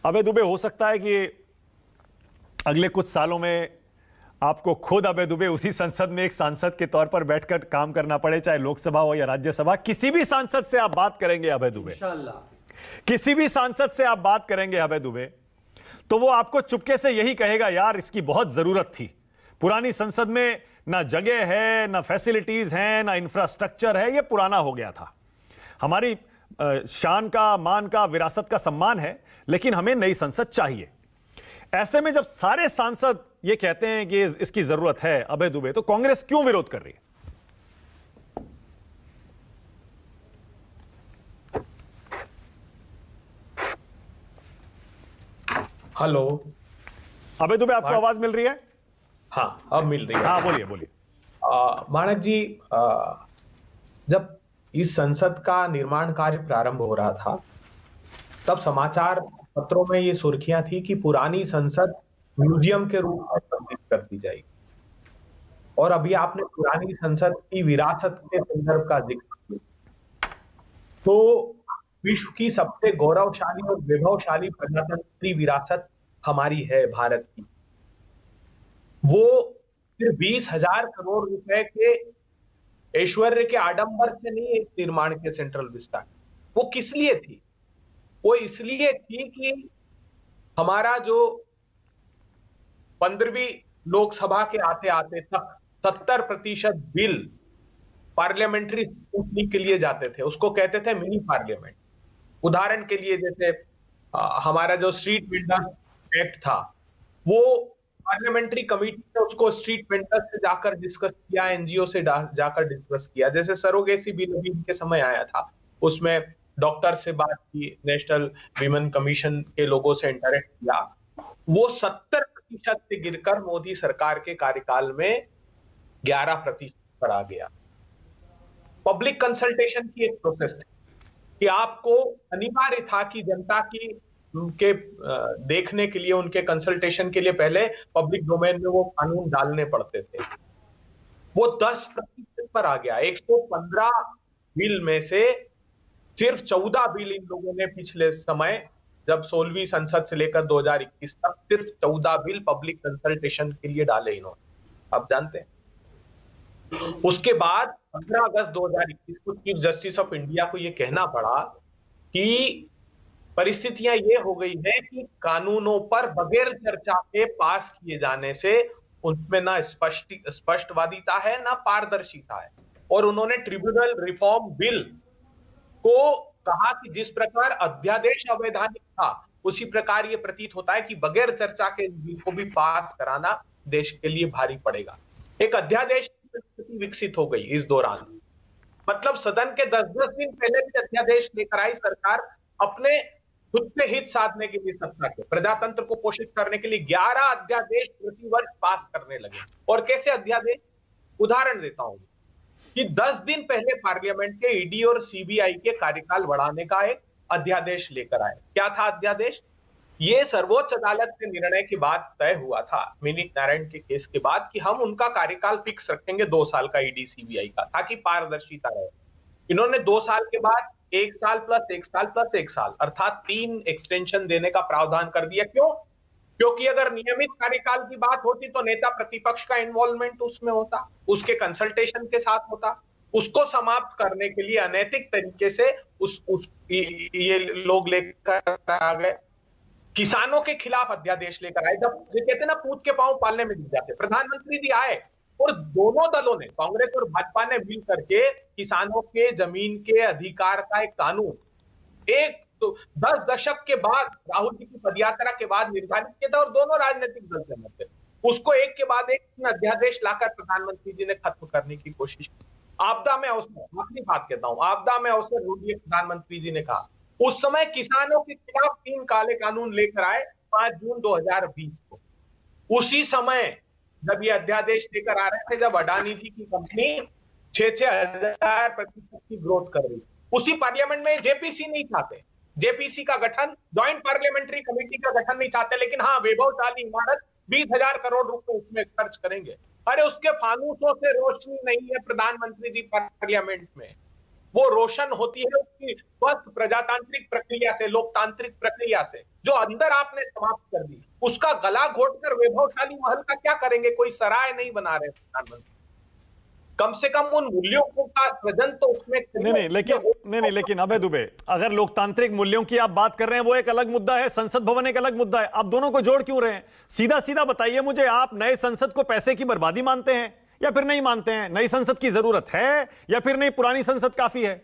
अबे दुबे, हो सकता है कि अगले कुछ सालों में आपको खुद अबे दुबे उसी संसद में एक सांसद के तौर पर बैठकर काम करना पड़े, चाहे लोकसभा हो या राज्यसभा। किसी भी सांसद से आप बात करेंगे अबे दुबे, किसी भी सांसद से आप बात करेंगे अबे दुबे, तो वो आपको चुपके से यही कहेगा, यार इसकी बहुत जरूरत थी। पुरानी संसद में ना जगह है, ना फैसिलिटीज हैं, ना इंफ्रास्ट्रक्चर है, ये पुराना हो गया था। हमारी शान का, मान का, विरासत का सम्मान है, लेकिन हमें नई संसद चाहिए। ऐसे में जब सारे सांसद ये कहते हैं कि इसकी जरूरत है अभय दुबे, तो कांग्रेस क्यों विरोध कर रही है? हेलो अभय दुबे, आपको आवाज मिल रही है? हाँ, अब मिल रही है। हाँ, बोलिए बोलिए। मानक जी, जब इस संसद का निर्माण कार्य प्रारंभ हो रहा था, तब समाचार पत्रों में ये सुर्खियां थी कि पुरानी संसद म्यूजियम के रूप में तब्दील कर दी जाएगी। और अभी आपने पुरानी संसद की विरासत के संदर्भ का जिक्र किया, तो विश्व की सबसे गौरवशाली और वैभवशाली प्रजातंत्री विरासत हमारी है भारत की। वो सिर्फ 20,000 करोड़ रुपए के ऐश्वर्य के आडंबर से नहीं एक निर्माण के सेंट्रल विस्टा। वो किस लिए थी? वो इसलिए थी कि हमारा जो 15वीं लोकसभा के आते आते तक 70% बिल पार्लियामेंट्री स्क्रूटनी के लिए जाते थे। उसको कहते थे मिनी पार्लियामेंट। उदाहरण के लिए जैसे हमारा जो स्ट्रीट वेंडर्स एक्ट था, वो पार्लियामेंट्री कमेटी ने उसको स्ट्रीट वेंडर्स से जाकर डिस्कस किया, एनजीओ से जाकर डिस्कस किया। जैसे सरोगेसी बिल अभी इनके समय आया था, उसमें डॉक्टर से बात की, नेशनल विमेन कमीशन के लोगों से इंटरेक्ट किया। वो 70% से गिरकर मोदी सरकार के कार्यकाल में 11% पर आ गया। पब्लिक कंसल्टेशन की एक प्रोसेस थी कि आपको अनिवार्य था कि जनता की उनके देखने के लिए, उनके कंसल्टेशन के लिए पहले पब्लिक डोमेन में वो कानून डालने पड़ते थे। वो 10% पर आ गया। 115 बिल में से सिर्फ 14 बिल इन लोगों ने पिछले समय, जब 16वीं संसद से लेकर 2021 तक, सिर्फ 14 बिल पब्लिक कंसल्टेशन के लिए डाले इन्होंने। आप जानते हैं, उसके बाद 15 अगस्त 2021 को चीफ जस्टिस ऑफ इंडिया को यह कहना पड़ा कि परिस्थितियां ये हो गई है कि कानूनों पर बगैर चर्चा के पास किए जाने से उनमें ना स्पष्टवादिता है, ना पारदर्शिता है। और उन्होंने ट्रिब्यूनल रिफॉर्म बिल को कहा कि जिस प्रकार अध्यादेश अवैधानिक था, उसी प्रकार ये प्रतीत होता है कि बगैर चर्चा के बिल को भी पास कराना देश के लिए भारी पड़ेगा। एक अध्यादेश की स्थिति विकसित हो गई इस दौरान। मतलब सदन के 10-10 दिन पहले भी अध्यादेश लेकर आई सरकार, अपने खुद से हित साधने के लिए, सत्ता के प्रजातंत्र को पोषित करने के लिए 11 अध्यादेश प्रतिवर्ष पास करने लगे। और कैसे अध्यादेश? उदाहरण देता हूं कि 10 दिन पहले पार्लियामेंट के ईडी और सीबीआई के कार्यकाल बढ़ाने का एक अध्यादेश लेकर आए। क्या था अध्यादेश? ये सर्वोच्च अदालत के निर्णय के बाद तय हुआ था, विनीत नारायण के केस के बाद, कि हम उनका कार्यकाल फिक्स रखेंगे 2 साल का ईडी सीबीआई का, ताकि पारदर्शिता रहे। इन्होंने 2 साल के बाद 1 साल प्लस 1 साल प्लस 1 साल, अर्थात 3 एक्सटेंशन देने का प्रावधान कर दिया। क्यों? क्योंकि अगर नियमित कार्यकाल की बात होती तो नेता प्रतिपक्ष का इन्वॉल्वमेंट उसमें होता, उसके कंसल्टेशन के साथ होता। उसको समाप्त करने के लिए अनैतिक तरीके से ये लोग लेकर आ गए। किसानों के खिलाफ अध्यादेश लेकर आए। जब ये कहते ना, पूत के पांव पालने में दिख जाते। प्रधानमंत्री जी आए और दोनों दलों ने, कांग्रेस और भाजपा ने मिल करके किसानों के जमीन के अधिकार का एक कानून, एक तो 10 दशक के बाद, राहुल जी की पदयात्रा के बाद निर्धारित किया था, और दोनों राजनीतिक दल सहमत थे। उसको एक के बाद एक अध्यादेश लाकर प्रधानमंत्री जी ने खत्म करने की कोशिश की। आपदा में अवसर, आखिरी बात कहता हूं, आपदा में अवसर ढूंढिए, प्रधानमंत्री जी ने कहा। उस समय किसानों के खिलाफ 3 काले कानून लेकर आए 5 जून 2020 को। उसी समय जब ये अध्यादेश लेकर आ रहे थे, जब अडानी जी की कंपनी 6,000% की ग्रोथ कर रही, उसी पार्लियामेंट में जेपीसी नहीं चाहते, जेपीसी का गठन, ज्वाइंट पार्लियामेंट्री कमेटी का गठन नहीं चाहते, लेकिन हाँ, वैभवशाली इमारत 20,000 करोड़ रुपए उसमें खर्च करेंगे। अरे उसके फानूसों से रोशनी नहीं है प्रधानमंत्री जी पार्लियामेंट में। वो रोशन होती है उसकी स्वस्थ प्रजातांत्रिक प्रक्रिया से, लोकतांत्रिक प्रक्रिया से, जो अंदर आपने समाप्त कर दी। उसका गला घोटकर वैभवशाली महल का क्या करेंगे? कोई सराय नहीं बना रहे प्रधानमंत्री। कम से कम उन मूल्यों का सृजन तो उसमें लेकिन अभय दुबे, अगर लोकतांत्रिक मूल्यों की आप बात कर रहे हैं वो एक अलग मुद्दा है, संसद भवन एक अलग मुद्दा है। आप दोनों को जोड़ क्यों रहे हैं? सीधा सीधा बताइए मुझे, आप नए संसद को पैसे की बर्बादी मानते हैं या फिर नहीं मानते हैं? नई संसद की जरूरत है या फिर नहीं, पुरानी संसद काफी है?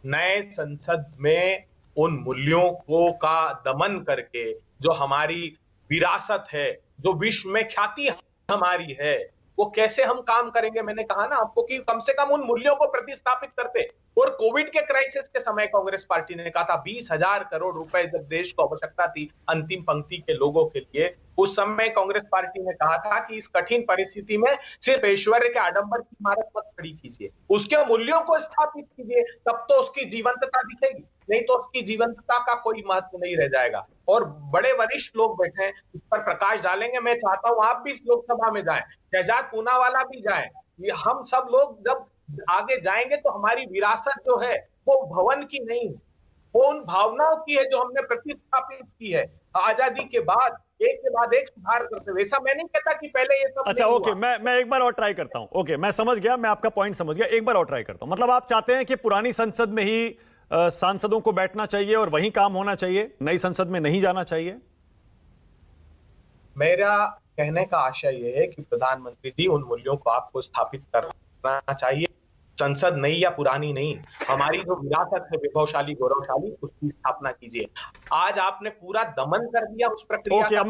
नए संसद में उन मूल्यों को का दमन करके जो हमारी विरासत है, जो विश्व में ख्याति हमारी है, वो कैसे हम काम करेंगे? मैंने कहा ना आपको कि कम से कम उन मूल्यों को प्रतिस्थापित करते। और कोविड के क्राइसिस के समय कांग्रेस पार्टी ने कहा था 20,000 करोड़ रुपए जब देश को आवश्यकता थी अंतिम पंक्ति के लोगों के लिए, उस समय कांग्रेस पार्टी ने कहा था कि इस कठिन परिस्थिति में सिर्फ ऐश्वर्य के आडंबर की इमारत मत खड़ी कीजिए, उसके मूल्यों को स्थापित कीजिए, तब तो उसकी जीवंतता दिखेगी, नहीं तो उसकी जीवंतता का कोई महत्व नहीं रह जाएगा। और बड़े वरिष्ठ लोग बैठे हैं, इस पर प्रकाश डालेंगे। मैं चाहता हूं आप भी इस लोकसभा में जाएं, शहजाद पूनावाला भी जाएं। हम सब लोग जब आगे जाएंगे तो हमारी विरासत जो है वो भवन की नहीं है, वो उन भावनाओं की है जो हमने प्रतिस्थापित की है आजादी के बाद, एक के बाद एक सुधार करते हुए। ऐसा मैं नहीं कहता कि पहले ये सब अच्छा, ओके, मैं एक बार और ट्राई करता हूं। ओके, मैं समझ गया, मैं आपका पॉइंट समझ गया, एक बार और ट्राई करता हूं। मतलब आप चाहते हैं कि पुरानी संसद में ही सांसदों को बैठना चाहिए और वहीं काम होना चाहिए, नई संसद में नहीं जाना चाहिए? मेरा कहने का आशय यह है कि प्रधानमंत्री जी, उन मूल्यों को आपको स्थापित करना चाहिए। संसद नई या पुरानी नहीं, हमारी जो विरासत है वैभवशाली, गौरवशाली, उसकी स्थापना कीजिए। आज आपने पूरा दमन कर दिया उस प्रक्रिया का।